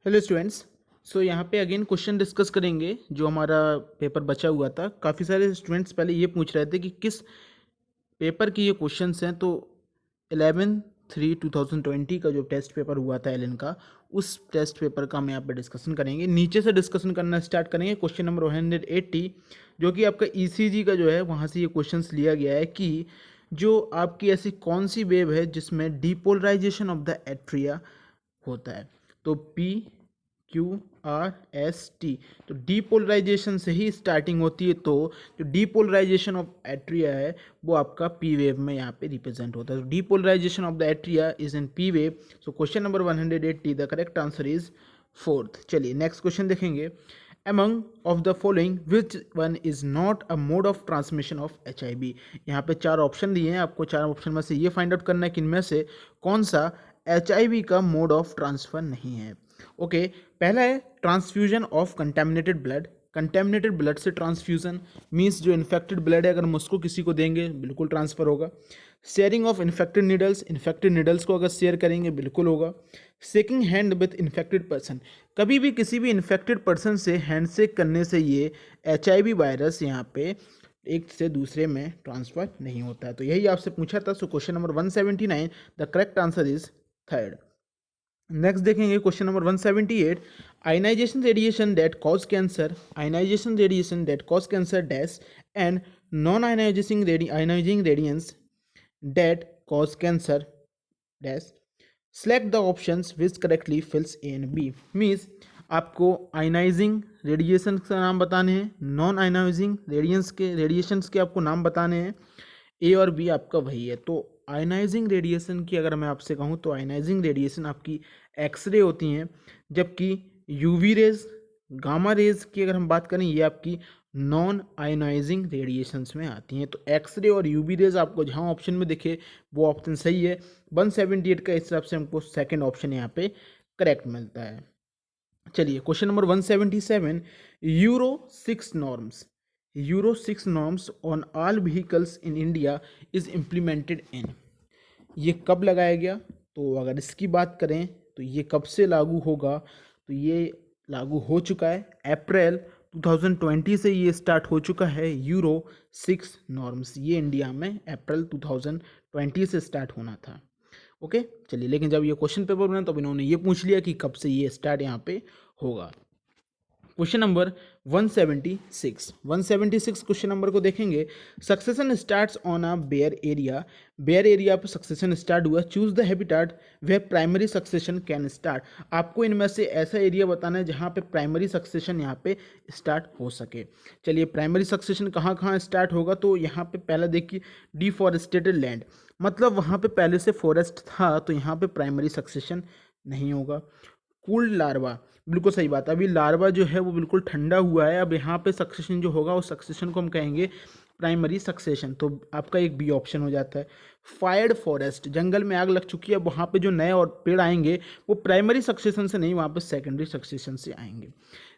Hello students. सो यहाँ पे again question discuss करेंगे जो हमारा पेपर बचा हुआ था। काफ़ी सारे स्टूडेंट्स पहले ये पूछ रहे थे कि किस पेपर की ये क्वेश्चंस हैं। तो 11/3/2020 का जो टेस्ट पेपर हुआ था एलन का, उस टेस्ट पेपर का हम यहाँ पे डिस्कशन करेंगे। नीचे से डिस्कशन करना स्टार्ट करेंगे। क्वेश्चन नंबर 180 जो कि आपका ईसीजी का जो है, वहाँ से ये क्वेश्चंस लिया गया है कि जो आपकी ऐसी कौन सी वेव है जिसमें डीपोलराइजेशन ऑफ द एट्रिया होता है। तो PQRST, तो डीपोलराइजेशन से ही स्टार्टिंग होती है। तो जो डीपोलराइजेशन ऑफ एट्रिया है वो आपका पी वेव में यहाँ पे रिप्रेजेंट होता है। Depolarization of the atria is in P wave. So question number 180, the correct answer is fourth. चलिए नेक्स्ट क्वेश्चन देखेंगे। Among of the following which one is not a mode of transmission of HIV। यहाँ पे चार option दिए हैं, आपको चार option में से ये फाइंड आउट करना है कि इनमें से कौन सा HIV का मोड ऑफ ट्रांसफर नहीं है। ओके, पहला है transfusion of contaminated blood. Contaminated blood से ट्रांसफ्यूजन मीन्स जो इन्फेक्टेड ब्लड है अगर हम उसको किसी को देंगे बिल्कुल ट्रांसफर होगा। Sharing of infected needles, infected needles को अगर शेयर करेंगे बिल्कुल होगा। Shaking hand with infected person, कभी भी किसी भी इन्फेक्टेड पर्सन से हैंडशेक करने से ये HIV वायरस यहाँ पे एक से दूसरे में ट्रांसफर नहीं होता है। तो यही आपसे पूछा था। So question number 179, the correct answer is third. Next देखेंगे question number 178, ionisation radiation that cause cancer, ionisation radiation that cause cancer dash and non ionising radiance that cause cancer dash, select the options which correctly fills A and B. Means आपको ionising radiation का नाम बताने हैं, non ionising radiations के आपको नाम बताने हैं। ए और बी आपका वही है। तो आयनाइजिंग रेडिएशन की अगर मैं आपसे कहूँ तो आयनाइजिंग रेडिएशन आपकी एक्सरे होती हैं, जबकि यूवी रेज, गामा रेज की अगर हम बात करें ये आपकी नॉन आयनाइजिंग रेडिएशंस में आती हैं। तो एक्सरे और यूवी रेज आपको जहाँ ऑप्शन में दिखे वो ऑप्शन सही है। 178 का हिसाब से हमको सेकंड ऑप्शन यहाँ पे करेक्ट मिलता है। चलिए question number 177, euro 6 norms, euro 6 norms on all vehicles in India is implemented in, ये कब लगाया गया। तो अगर इसकी बात करें तो ये कब से लागू होगा, तो ये लागू हो चुका है अप्रैल 2020 से ये स्टार्ट हो चुका है। यूरो 6 नॉर्म्स ये इंडिया में अप्रैल 2020 से स्टार्ट होना था। ओके चलिए, लेकिन जब ये क्वेश्चन पेपर बना तब इन्होंने ये पूछ लिया कि कब से ये स्टार्ट यहाँ पे होगा। क्वेश्चन नंबर 176 क्वेश्चन नंबर को देखेंगे। Succession starts on a bare area, bare area पर सक्सेशन स्टार्ट हुआ। Choose the habitat where primary succession can start, आपको इनमें से ऐसा एरिया बताना है जहाँ पे प्राइमरी सक्सेशन यहाँ पे स्टार्ट हो सके। चलिए प्राइमरी सक्सेशन कहाँ कहाँ स्टार्ट होगा, तो यहाँ पे पहला देखिए डिफॉरेस्टेटेड लैंड, मतलब वहाँ पे पहले से फॉरेस्ट था तो यहाँ पे प्राइमरी सक्सेशन नहीं होगा। कूल्ड लार्वा, बिल्कुल सही बात है, अभी लार्वा जो है वो बिल्कुल ठंडा हुआ है, अब यहाँ पे सक्सेशन जो होगा उस सक्सेशन को हम कहेंगे प्राइमरी सक्सेशन। तो आपका एक बी ऑप्शन हो जाता है। फायर्ड फॉरेस्ट, जंगल में आग लग चुकी है, अब वहाँ पे जो नए और पेड़ आएंगे वो प्राइमरी सक्सेशन से नहीं, वहाँ पे सेकेंडरी सक्सेशन से आएंगे।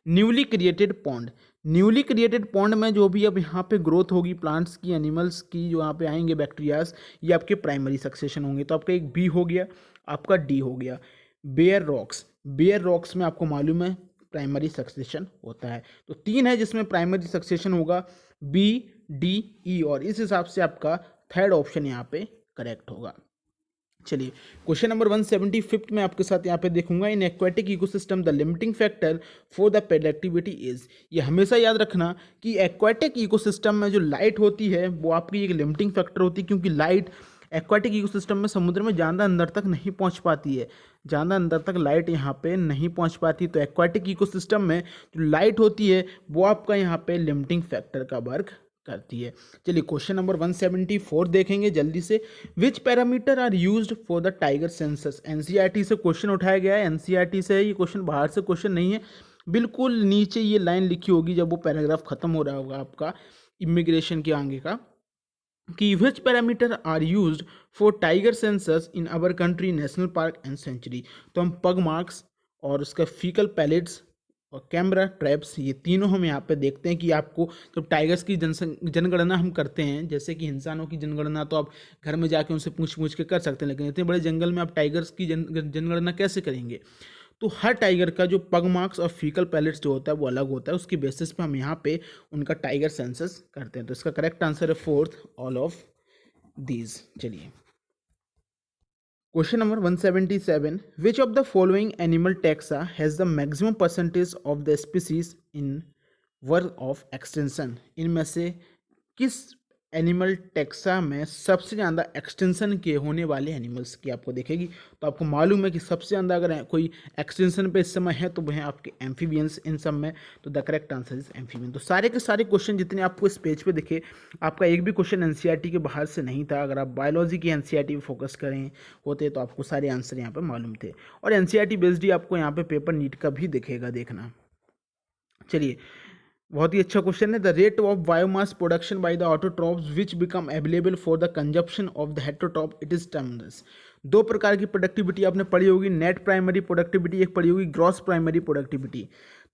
Newly created pond, newly created pond में जो भी अब यहाँ पे ग्रोथ होगी प्लांट्स की, एनिमल्स की, जो यहाँ पे आएंगे बैक्टीरियाज, ये आपके प्राइमरी सक्सेशन होंगे। तो आपका एक बी हो गया, आपका डी हो गया। बेयर रॉक्स, बेयर रॉक्स में आपको मालूम है प्राइमरी सक्सेशन होता है। तो तीन है जिसमें प्राइमरी सक्सेशन होगा, बी डी ई, और इस हिसाब से आपका थर्ड ऑप्शन यहाँ पे करेक्ट होगा। चलिए क्वेश्चन नंबर 175 में आपके साथ यहाँ पे देखूंगा। In aquatic ecosystem the limiting factor for the productivity is, ये हमेशा याद रखना कि एक्वेटिक इकोसिस्टम में जो लाइट होती है वो आपकी एक लिमिटिंग फैक्टर होती है, क्योंकि लाइट एक्वाटिक इकोसिस्टम में समुद्र में ज़्यादा अंदर तक नहीं पहुंच पाती है, ज़्यादा अंदर तक लाइट यहाँ पे नहीं पहुंच पाती। तो एक्वाटिक इकोसिस्टम में जो लाइट होती है वो आपका यहाँ पे लिमिटिंग फैक्टर का वर्क करती है। चलिए क्वेश्चन नंबर 174 देखेंगे जल्दी से। Which parameter are used for the tiger census, NCERT से क्वेश्चन उठाया गया है, एनसीईआरटी से है ये क्वेश्चन, बाहर से क्वेश्चन नहीं है। बिल्कुल नीचे ये लाइन लिखी होगी जब वो पैराग्राफ खत्म हो रहा होगा आपका इमिग्रेशन के आगे का, कि which parameter are used for tiger census in our country national park and sanctuary. तो हम पग मार्क्स और उसका फीकल पैलेट्स और कैमरा ट्रैप्स, ये तीनों हम यहाँ पे देखते हैं कि आपको जब टाइगर्स की जनगणना हम करते हैं, जैसे कि इंसानों की जनगणना तो आप घर में जाके उनसे पूछ पूछ के कर सकते हैं, लेकिन इतने बड़े जंगल में आप टाइगर्स की जनगणना कैसे करेंगे। तो हर टाइगर का जो पग मार्क्स और फीकल पैलेट्स जो होता है वो अलग होता है, उसकी बेसिस पे हम यहाँ पे उनका टाइगर सेंसस करते हैं। तो इसका करेक्ट आंसर है फोर्थ, ऑल ऑफ दीज। चलिए question number 177, which of the following animal taxa has the maximum percentage of the species in work of extension. इनमें से किस एनिमल टैक्सा में सबसे ज़्यादा एक्सटेंशन के होने वाले एनिमल्स की आपको देखेगी। तो आपको मालूम है कि सबसे ज़्यादा अगर कोई एक्सटेंशन पे इस समय है तो वह है आपके एम्फीबियंस इन सब में। तो the correct answer is amphibian. तो सारे के सारे क्वेश्चन जितने आपको इस पेज पे दिखे, आपका एक भी क्वेश्चन एनसीईआरटी के बाहर से नहीं था। अगर आप बायोलॉजी की एनसीईआरटी पे फोकस करें होते तो आपको सारे आंसर यहाँ पे मालूम थे। और एनसीईआरटी बेस्ड ही आपको यहाँ पे पेपर नीट का भी दिखेगा, देखना। चलिए बहुत ही अच्छा क्वेश्चन है। The rate of biomass production by the autotrophs which become available for the consumption of the heterotroph, it is termed as. दो प्रकार की प्रोडक्टिविटी आपने पढ़ी होगी, नेट प्राइमरी प्रोडक्टिविटी एक पढ़ी होगी, ग्रॉस प्राइमरी प्रोडक्टिविटी।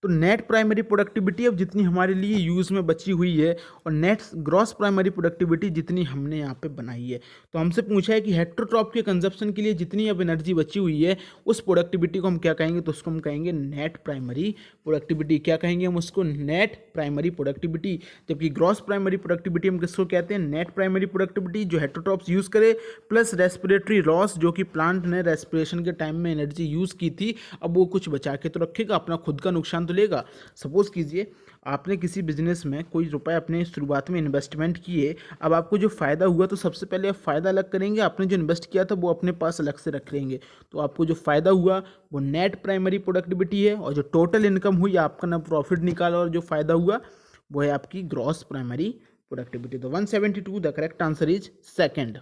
तो नेट प्राइमरी प्रोडक्टिविटी अब जितनी हमारे लिए यूज़ में बची हुई है, और नेट ग्रॉस प्राइमरी प्रोडक्टिविटी जितनी हमने यहाँ पे बनाई है। तो हमसे पूछा है कि हेटेरोट्रॉप के कंजप्शन के लिए जितनी अब एनर्जी बची हुई है उस प्रोडक्टिविटी को हम क्या कहेंगे। तो उसको हम कहेंगे नेट प्राइमरी प्रोडक्टिविटी। क्या कहेंगे हम उसको? Net primary productivity. जबकि ग्रॉस प्राइमरी प्रोडक्टिविटी हम किसको कहते हैं? नेट प्राइमरी प्रोडक्टिविटी जो हेटेरोट्रॉप्स यूज़ करे प्लस रेस्पिरेटरी लॉस, जो कि प्लांट ने रेस्पिरेशन के टाइम में एनर्जी यूज़ की थी, अब वो कुछ बचा के तो रखेगा, अपना खुद का नुकसान तो लेगा। सपोज कीजिए आपने किसी बिजनेस में कोई रुपए अपने शुरुआत में इन्वेस्टमेंट किए, अब आपको जो फ़ायदा हुआ तो सबसे पहले आप फ़ायदा अलग करेंगे, आपने जो इन्वेस्ट किया था वो अपने पास अलग से रख लेंगे। तो आपको जो फ़ायदा हुआ वो नेट प्राइमरी प्रोडक्टिविटी है, और जो टोटल इनकम हुई आपका ना प्रॉफिट निकाला और जो फ़ायदा हुआ वो है आपकी ग्रॉस प्राइमरी प्रोडक्टिविटी। तो 172 the correct answer is second.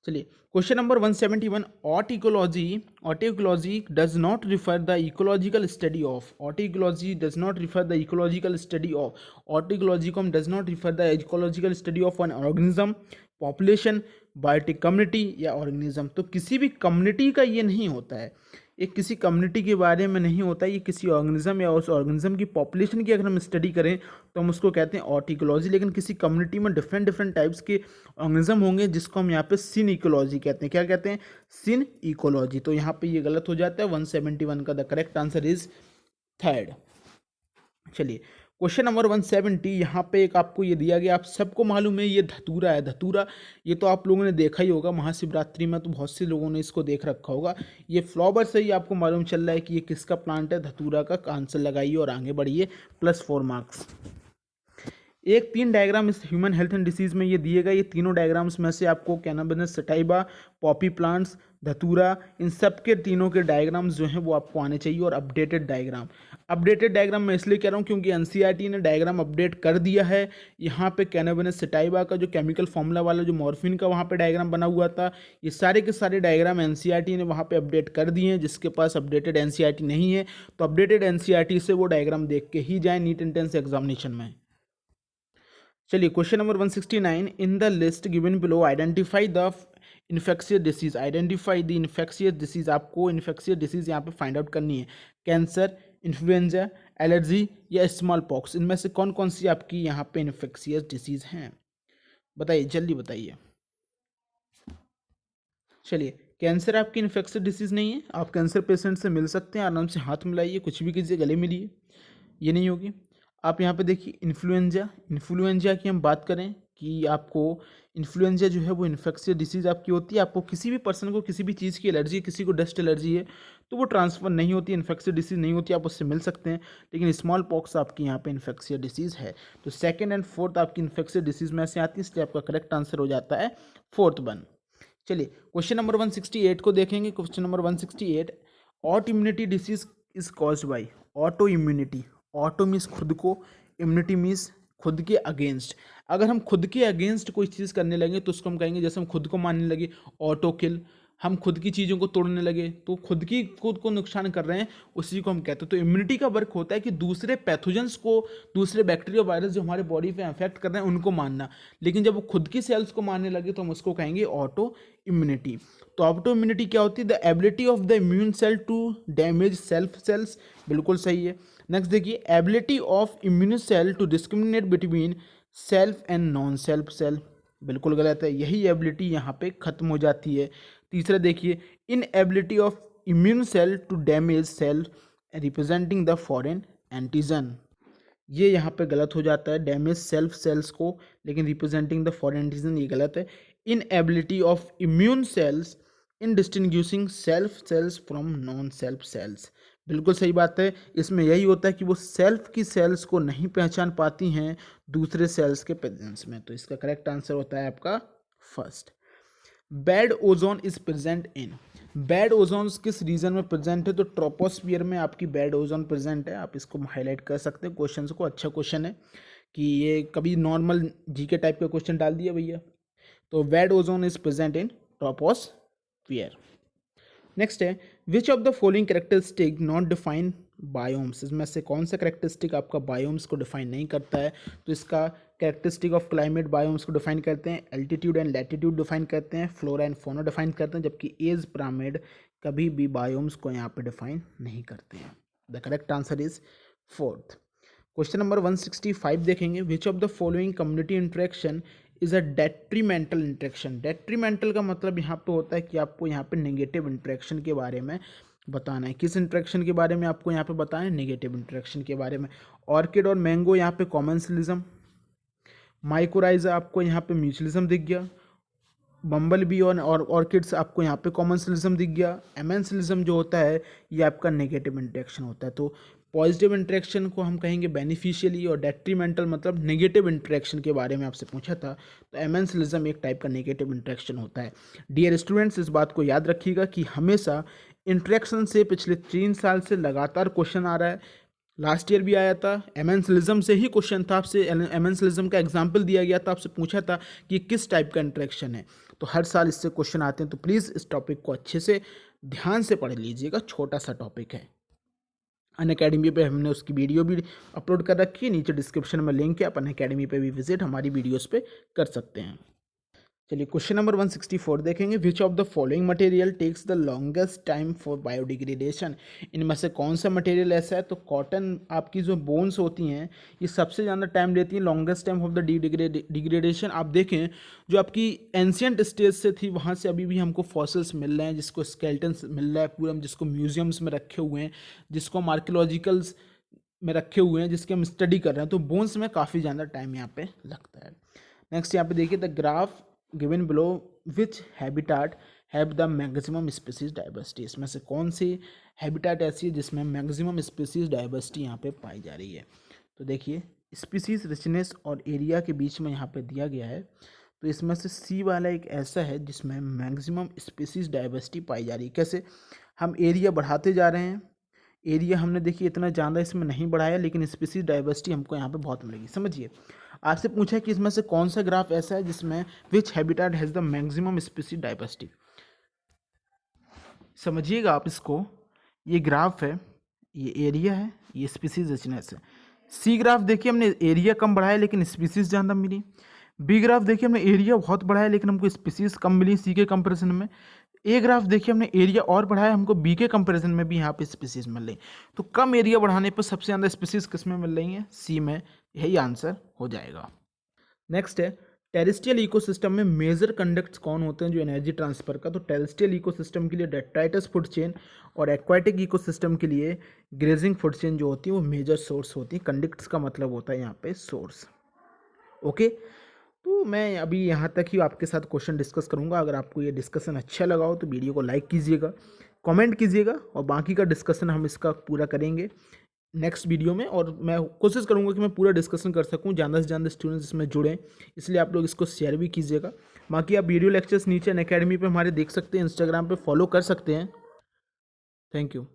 चलिए question number 171, autecology does not refer the ecological study of. Autecology does not refer the ecological study of. Autecology को हम does not refer the ecological study of an organism, population, biotic community या organism. तो किसी भी community का ये नहीं होता है, ये किसी कम्युनिटी के बारे में नहीं होता, ये किसी ऑर्गेनिज्म या उस ऑर्गेनिज्म की पॉपुलेशन की अगर हम स्टडी करें तो हम उसको कहते हैं ऑटिकोलॉजी। लेकिन किसी कम्युनिटी में डिफरेंट डिफरेंट टाइप्स के ऑर्गेनिज्म होंगे जिसको हम यहाँ पे सिन इकोलॉजी कहते हैं। क्या कहते हैं? सिन इकोलॉजी। तो यहाँ पे ये गलत हो जाता है। 171 का the correct answer is third. चलिए क्वेश्चन नंबर 170, यहाँ पे एक आपको ये दिया गया, आप सबको मालूम है ये धतूरा है। धतूरा ये तो आप लोगों ने देखा ही होगा, महाशिवरात्रि में तो बहुत से लोगों ने इसको देख रखा होगा। ये फ्लावर से ही आपको मालूम चल रहा है कि ये किसका प्लांट है, धतूरा का। आंसर लगाइए और आगे बढ़िए, +4 मार्क्स। एक 3 डायग्राम इस ह्यूमन हेल्थ एंड डिसीज में ये दिए गए। ये तीनों डायग्राम्स में से आपको कैनाबिस सटाइवा, पॉपी प्लांट्स, धतूरा, इन सब के तीनों के डायग्राम्स जो हैं वो आपको आने चाहिए, और अपडेटेड डायग्राम। अपडेटेड डायग्राम मैं इसलिए कह रहा हूँ क्योंकि एनसीईआरटी ने डायग्राम अपडेट कर दिया है। यहाँ पे कैनाबिस सटाइवा का जो केमिकल फॉर्मूला वाला जो मॉर्फिन का वहाँ पे डायग्राम बना हुआ था, ये सारे के सारे डायग्राम एनसीईआरटी ने वहाँ पे अपडेट कर दिए हैं। जिसके पास अपडेटेड एनसीईआरटी नहीं है तो अपडेटेड एनसीईआरटी से वो डायग्राम देख के ही जाए नीट एंट्रेंस एग्जामिनेशन में। चलिए question number 169, in the list given below identify the infectious disease. Identify the infectious disease. आपको इन्फेक्शियस डिसीज यहाँ पे फाइंड आउट करनी है। कैंसर, इन्फ्लुएंजा, एलर्जी या स्मॉल पॉक्स, इनमें से कौन कौन सी आपकी यहाँ पे इन्फेक्शियस डिसीज हैं? बताइए, जल्दी बताइए। चलिए कैंसर आपकी इन्फेक्शियस डिसीज नहीं है। आप कैंसर पेशेंट से मिल सकते हैं, आराम से हाथ मिलाइए, कुछ भी कीजिए, गले मिलिए, ये नहीं होगी। आप यहाँ पे देखिए इन्फ्लुएंजा। इन्फ्लुएंजा की हम बात करें कि आपको इन्फ्लुएंजा जो है वो इन्फेक्शियस डिसीज़ आपकी होती है। आपको किसी भी पर्सन को किसी भी चीज़ की एलर्जी है, किसी को डस्ट एलर्जी है तो वो ट्रांसफ़र नहीं होती, इन्फेक्शियस डिसीज़ नहीं होती, आप उससे मिल सकते हैं। लेकिन स्मॉल पॉक्स आपकी यहाँ पे इन्फेक्शियस डिसीज़ है। तो सेकंड एंड फोर्थ आपकी इन्फेक्शियस डिसीज़ में से आती है, इसलिए आपका करेक्ट आंसर हो जाता है फोर्थ वन। चलिए क्वेश्चन नंबर 168 को देखेंगे। Question number 168, auto immunity disease is caused by. Auto immunity, auto means खुद को, इम्यूनिटी मीन्स खुद के अगेंस्ट। अगर हम खुद के अगेंस्ट कोई चीज़ करने लगे तो उसको हम कहेंगे, जैसे हम खुद को मानने लगे ऑटो किल, हम खुद की चीज़ों को तोड़ने लगे तो खुद को नुकसान कर रहे हैं, उसी को हम कहते हैं। तो इम्यूनिटी का वर्क होता है कि दूसरे पैथोजेंस को, दूसरे बैक्टीरिया वायरस जो हमारे बॉडी पे अफेक्ट कर रहे हैं उनको मारना। लेकिन जब वो खुद की सेल्स को मारने लगे तो हम उसको कहेंगे ऑटो इम्यूनिटी। तो ऑटो इम्यूनिटी क्या होती है? The ability of the immune cell to damage self cells, बिल्कुल सही है। नेक्स्ट देखिए, ability of immune cell to discriminate between self and non self cell, बिल्कुल गलत है। यही एबिलिटी यहाँ पे खत्म हो जाती है। तीसरा देखिए, inability of immune cell to damage cell representing the foreign antigen। ये यहाँ पे गलत हो जाता है, डैमेज सेल्फ सेल्स को, लेकिन रिप्रेजेंटिंग द फॉरेन एंटीजन ये गलत है। Inability of immune cells in distinguishing self cells from non self cells, बिल्कुल सही बात है। इसमें यही होता है कि वो सेल्फ की सेल्स को नहीं पहचान पाती हैं दूसरे सेल्स के प्रेजेंस में। तो इसका करेक्ट आंसर होता है आपका first. Bad ozone is present in, bad ozone किस रीजन में प्रेजेंट है? तो ट्रोपोस्फियर में आपकी बैड ओजोन प्रेजेंट है। आप इसको हाईलाइट कर सकते हैं क्वेश्चन को, अच्छा क्वेश्चन है कि ये कभी नॉर्मल जीके टाइप का क्वेश्चन डाल दिया भैया। तो bad ozone is present in troposphere. Next है which of the following characteristic not define biomes, इसमें से कौन सा कैरेक्टरिस्टिक आपका बायोम्स को डिफाइन नहीं करता है? तो इसका कैरेक्टरिस्टिक ऑफ क्लाइमेट बायोम्स को डिफाइन करते हैं, एल्टीट्यूड एंड लैटिट्यूड डिफाइन करते हैं, फ्लोरा एंड फौना डिफाइन करते हैं, जबकि एज पिरामिड कभी भी बायोम्स को यहाँ पे डिफाइन नहीं करते हैं। The correct answer is fourth. Question number 165 देखेंगे, which of the following community interaction is a detrimental interaction. Detrimental का मतलब यहाँ पे होता है कि आपको यहाँ पे नेगेटिव इंट्रैक्शन के बारे में बताना है। किस इंट्रैक्शन के बारे में आपको यहाँ पे बताना है? नेगेटिव इंट्रैक्शन के बारे में। ऑर्किड और मैंगो यहाँ पे कॉमेंसलिज्म, माइकोराइजा आपको यहाँ पे म्यूचुअलिज्म दिख गया, बम्बल बी और ऑर्किड्स आपको यहाँ पे कॉमेंसलिज्म दिख गया। एमेंसलिज्म जो होता है ये आपका नेगेटिव इंट्रैक्शन होता है। तो पॉजिटिव इंट्रैक्शन को हम कहेंगे बेनिफिशियली, और डेट्रीमेंटल मतलब नेगेटिव इंट्रैक्शन के बारे में आपसे पूछा था, तो एमेंसलिज्म एक टाइप का नेगेटिव इंट्रैक्शन होता है। डियर स्टूडेंट्स, इस बात को याद रखिएगा कि हमेशा इंट्रैक्शन से पिछले 3 साल से लगातार क्वेश्चन आ रहा है। लास्ट ईयर भी आया था, एमेंसलिज्म से ही क्वेश्चन था, आपसे एमेंसलिज्म का एग्जाम्पल दिया गया था, आपसे पूछा था कि किस टाइप का इंट्रैक्शन है। तो हर साल इससे क्वेश्चन आते हैं, तो प्लीज़ इस टॉपिक को अच्छे से ध्यान से पढ़ लीजिएगा, छोटा सा टॉपिक है। अनअकैडमी पे हमने उसकी वीडियो भी अपलोड कर रखी है, नीचे डिस्क्रिप्शन में लिंक है, आप अनअकैडमी पे भी विजिट हमारी वीडियोस पे कर सकते हैं। चलिए क्वेश्चन नंबर 164 देखेंगे, which of the following material takes the longest time for biodegradation. इनमें से कौन सा मटेरियल ऐसा है? तो कॉटन, आपकी जो बोन्स होती हैं ये सबसे ज़्यादा टाइम लेती हैं, longest time of the degradation. आप देखें जो आपकी एंशियंट स्टेज से थी वहाँ से अभी भी हमको फॉसिल्स मिल रहे हैं, जिसको स्केलेटन्स मिल रहा है पूरा, जिसको म्यूजियम्स में रखे हुए हैं, जिसको हम आर्कियोलॉजिकल्स में रखे हुए हैं, जिसके हम स्टडी कर रहे हैं। तो बोन्स में काफ़ी ज़्यादा टाइम यहाँ पे लगता है। नेक्स्ट यहाँ पे देखिए, the graph given below which habitat have the maximum species diversity. इसमें से कौन सी हैबिटाट ऐसी है जिसमें मैक्सिमम स्पीसीज डाइवर्सिटी यहाँ पे पाई जा रही है? तो देखिए स्पीसीज रिचनेस और एरिया के बीच में यहाँ पे दिया गया है, तो इसमें से सी वाला एक ऐसा है जिसमें मैक्सिमम स्पीसीज डाइवर्सिटी पाई जा रही है। कैसे? हम एरिया बढ़ाते जा रहे हैं, एरिया हमने देखिए इतना ज़्यादा इसमें नहीं बढ़ाया, लेकिन स्पीसीज डाइवर्सिटी हमको यहाँ पे बहुत मिलेगी। समझिए, आपसे पूछा है कि इसमें से कौन सा ग्राफ ऐसा है जिसमें which habitat has the maximum species diversity. समझिएगा आप इसको, ये ग्राफ है, ये एरिया है, ये स्पीसीज रिचनेस है। सी ग्राफ देखिए हमने एरिया कम बढ़ाया लेकिन स्पीसीज ज़्यादा मिली। बी ग्राफ देखिए हमने एरिया बहुत बढ़ाया लेकिन हमको स्पीसीज कम मिली सी के कंपैरिजन में। ए ग्राफ देखिए हमने एरिया और बढ़ाया, हमको बी के कंपैरिजन में भी यहाँ पे स्पीसीज मिल रही। तो कम एरिया बढ़ाने पर सबसे ज़्यादा स्पीसीज किस में मिल रही हैं? सी में। यही आंसर हो जाएगा। नेक्स्ट है, टेरेस्ट्रियल इकोसिस्टम में मेजर कंडक्ट्स कौन होते हैं जो एनर्जी ट्रांसफर का? तो टेरेस्ट्रियल इकोसिस्टम के लिए डेट्राइटस फूड चेन, और एक्वाटिक इकोसिस्टम के लिए ग्रेजिंग फूड चेन जो होती है वो मेजर सोर्स होती है। कंडक्ट्स का मतलब होता है यहाँ पे सोर्स। ओके, तो मैं अभी यहाँ तक ही आपके साथ क्वेश्चन डिस्कस करूँगा। अगर आपको ये डिस्कशन अच्छा लगा हो तो वीडियो को लाइक कीजिएगा, कमेंट कीजिएगा, और बाकी का डिस्कशन हम इसका पूरा करेंगे नेक्स्ट वीडियो में। और मैं कोशिश करूँगा कि मैं पूरा डिस्कशन कर सकूँ, ज़्यादा से ज़्यादा स्टूडेंट्स इसमें जुड़ें, इसलिए आप लोग इसको शेयर भी कीजिएगा। बाकी आप वीडियो लेक्चर्स नीचे अनअकैडमी पे हमारे देख सकते हैं, इंस्टाग्राम पे फॉलो कर सकते हैं। Thank you.